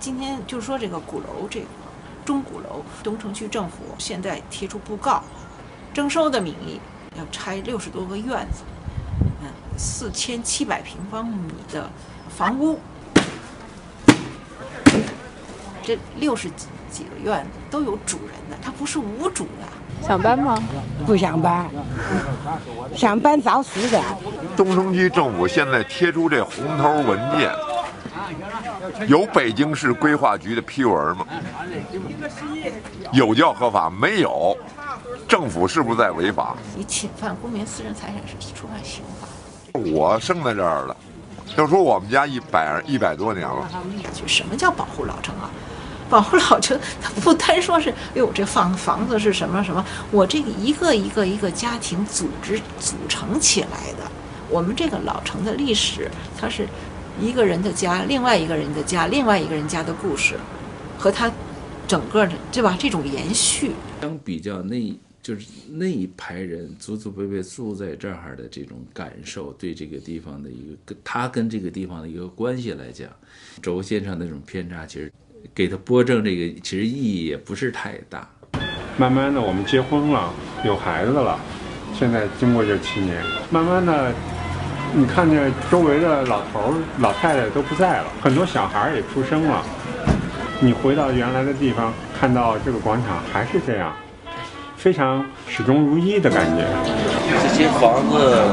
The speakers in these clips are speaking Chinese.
今天就是说这个鼓楼，这个钟鼓楼，东城区政府现在提出布告，征收的名义要拆60多个院子，4700平方米的房屋，这60几个院子都有主人的，它不是无主的。想搬吗？不想搬，想搬找死的。东城区政府现在贴出这红头文件，有北京市规划局的批文吗？有叫合法没有？政府是不是在违法？你侵犯公民私人财产是触犯刑法。我生在这儿了，就说我们家100多年了。就什么叫保护老城啊？保护老城，它不单说是，哎呦，这房子是什么什么，我这个一个家庭组成起来的。我们这个老城的历史，它是一个人的家，另外一个人的家，另外一个人家的故事，和他整个的，对吧？这种延续。相比较就是那一排人祖祖辈辈住在这儿的这种感受，对这个地方的他跟这个地方的一个关系来讲，轴线上的这种偏差，其实给他拨正这个其实意义也不是太大。慢慢的我们结婚了，有孩子了，现在经过这7年，慢慢的你看见周围的老头老太太都不在了，很多小孩也出生了，你回到原来的地方，看到这个广场还是这样，非常始终如一的感觉。这些房子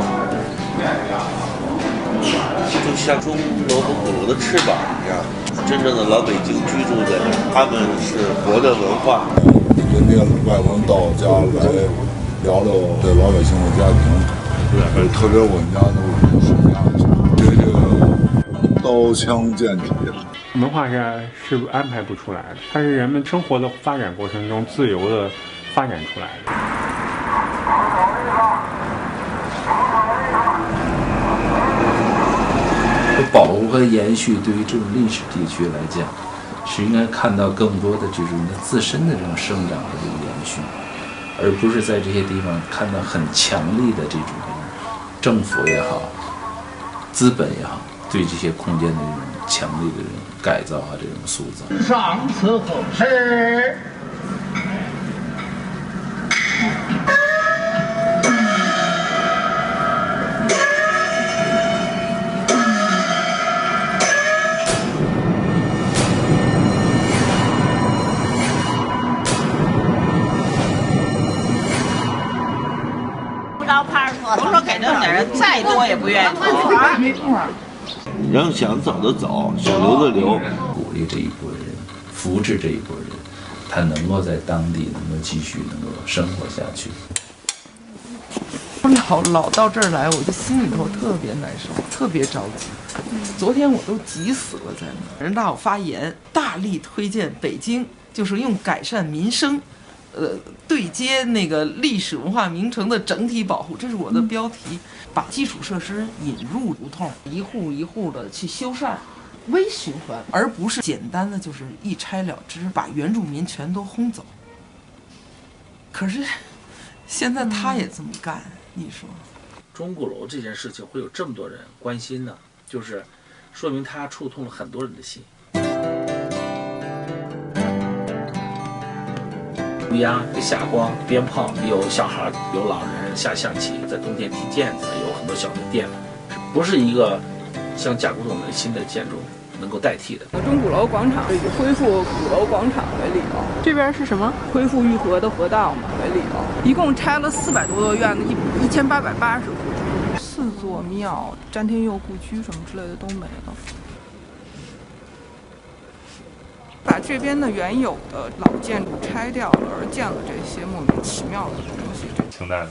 就像钟楼和鼓楼的翅膀一样，真正的老北京居住在这儿，他们是活的文化。人家外国人到家来聊聊这老百姓的家庭，特别我们家都是这个刀枪剑戟。文化是安排不出来的，它是人们生活的发展过程中自由的发展出来的。保护和延续对于这种历史地区来讲，是应该看到更多的这种自身的这种生长和这个延续，而不是在这些地方看到很强力的这种政府也好，资本也好，对这些空间的这种强力的这种改造和这种塑造。上次后事。我说给这点人再多也不愿意走。没错。让想走的走，想留的留。鼓励这一波人，扶持这一波人，他能够在当地能够继续能够生活下去。老到这儿来，我就心里头特别难受，特别着急。昨天我都急死了，在那人大我发言，大力推荐北京，就是用改善民生。对接那个历史文化名城的整体保护，这是我的标题。把基础设施引入胡同，一户一户的去修缮，微循环，而不是简单的就是一拆了之，把原住民全都轰走。可是现在他也这么干，你说？钟鼓楼这件事情会有这么多人关心呢，就是说明他触痛了很多人的心。乌鸦、霞光、鞭炮，有小孩，有老人下象棋，在冬天踢毽子，有很多小的店，不是一个像贾古董的新的建筑能够代替的。钟鼓楼广场以恢复鼓楼广场为理由，这边是什么？恢复玉河的河道嘛为理由，一共拆了400多座院子，1880户，4座庙、詹天佑故居什么之类的都没了。把这边的原有的老建筑拆掉了，而建了这些莫名其妙的东西。清代的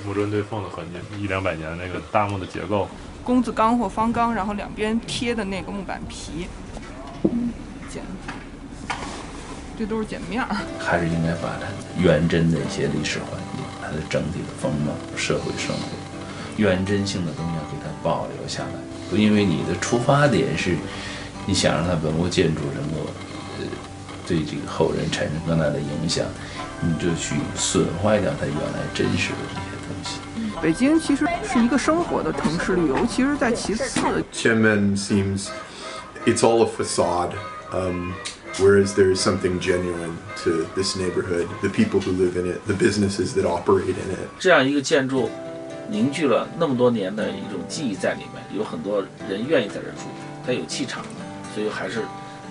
木砖对缝的痕迹，100-200年那个大木的结构，工字钢或方钢，然后两边贴的那个木板皮，剪，这都是剪面儿。还是应该把它原真的一些历史环境、它的整体的风貌、社会生活、原真性的东西要给它保留下来。不因为你的出发点是你想让它文物建筑能够对这个后人产生更大的影响，你就去损坏掉它原来真实的这些东西。北京其实是一个生活的城市，旅游其实在其次。Qianmen seems it's all a facade. Whereas there is something genuine to this neighborhood, the people who live in it, the businesses that operate in it. 这样一个建筑凝聚了那么多年的一种记忆在里面，有很多人愿意在这儿住，它有气场，所以还是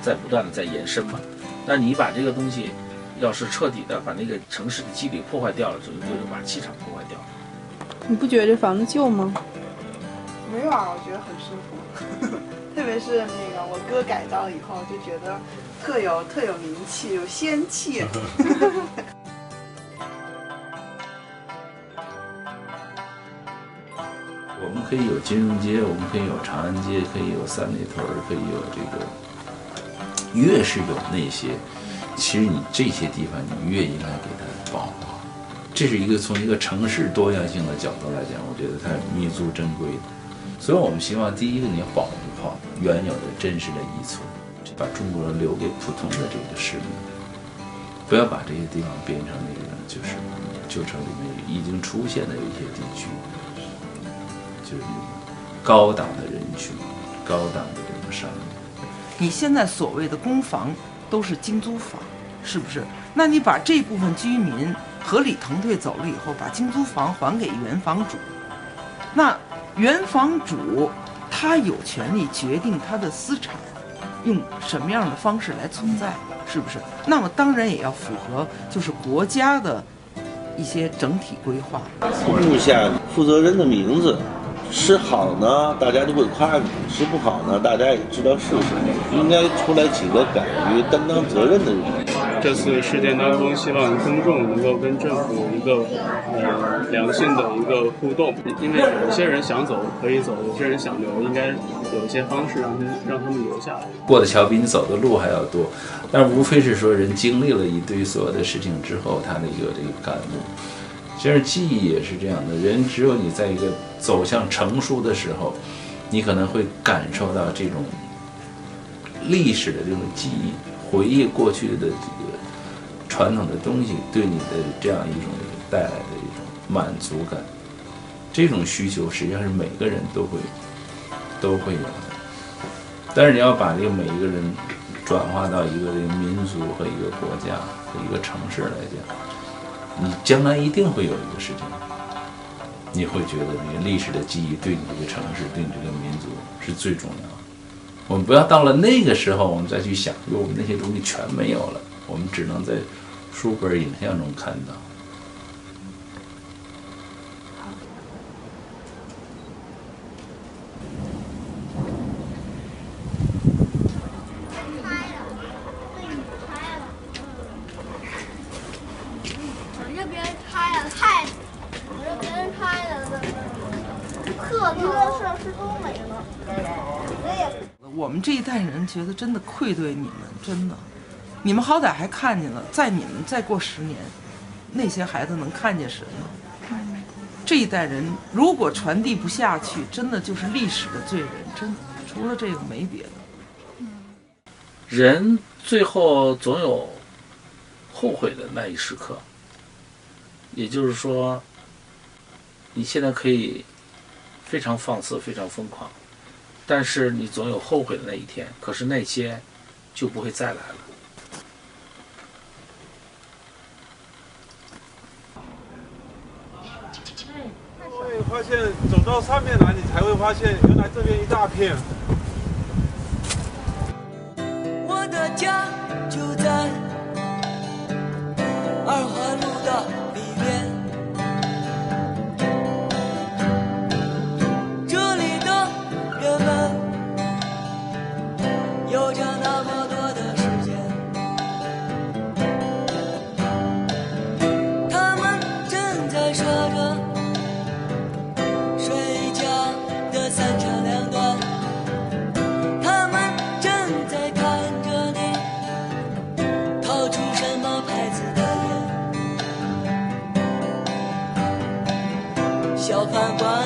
在不断的在延伸嘛。那你把这个东西要是彻底的把那个城市的肌理破坏掉了，就把气场破坏掉了。你不觉得这房子旧吗？没有啊，我觉得很舒服，特别是那个我哥改造了以后，就觉得特有名气，有仙气。我们可以有金融街，我们可以有长安街，可以有三里屯，可以有这个，越是有那些，其实你这些地方你越应该给它保护好。这是一个从一个城市多样性的角度来讲，我觉得它弥足珍贵的。所以我们希望第一个你要保护好原有的真实的遗存，把中国人留给普通的这个市民，不要把这些地方变成那个就是旧城里面已经出现的一些地区。就是高档的人群，高档的这种商业。你现在所谓的公房都是精租房，是不是？那你把这部分居民合理腾退走了以后，把精租房还给原房主，那原房主他有权利决定他的资产用什么样的方式来存在，是不是？那么当然也要符合就是国家的一些整体规划。录下负责人的名字。是好呢，大家就会夸你；是不好呢，大家也知道是什么。应该出来几个敢于担当责任的人。这次事件当中，希望公众能够跟政府有一个良性的一个互动，因为有些人想走可以走，有些人想留，应该有一些方式让他们留下来。过的桥比你走的路还要多，但无非是说人经历了一堆所有的事情之后，他的一个这个感悟。其实记忆也是这样的，人只有你在一个走向成熟的时候，你可能会感受到这种历史的这种记忆，回忆过去的这个传统的东西对你的这样一种带来的一种满足感。这种需求实际上是每个人都会有的，但是你要把这个每一个人转化到一个这个民族和一个国家和一个城市来讲。你将来一定会有一个事情，你会觉得那个历史的记忆对你这个城市、对你这个民族是最重要的。我们不要到了那个时候，我们再去想，因为我们那些东西全没有了，我们只能在书本影像中看到。我们这一代人觉得真的愧对你们，真的，你们好歹还看见了，在你们再过10年，那些孩子能看见什么？这一代人如果传递不下去，真的就是历史的罪人，真的，除了这个没别的。人最后总有后悔的那一时刻，也就是说，你现在可以非常放肆、非常疯狂，但是你总有后悔的那一天，可是那些就不会再来了。会发现走到上面来，你才会发现原来这边一大片。我的家就在2环路的里面，这里的人们有着那么多的时间，他们正在说着睡觉的3长2短，他们正在看着你掏出什么牌子的烟，小饭馆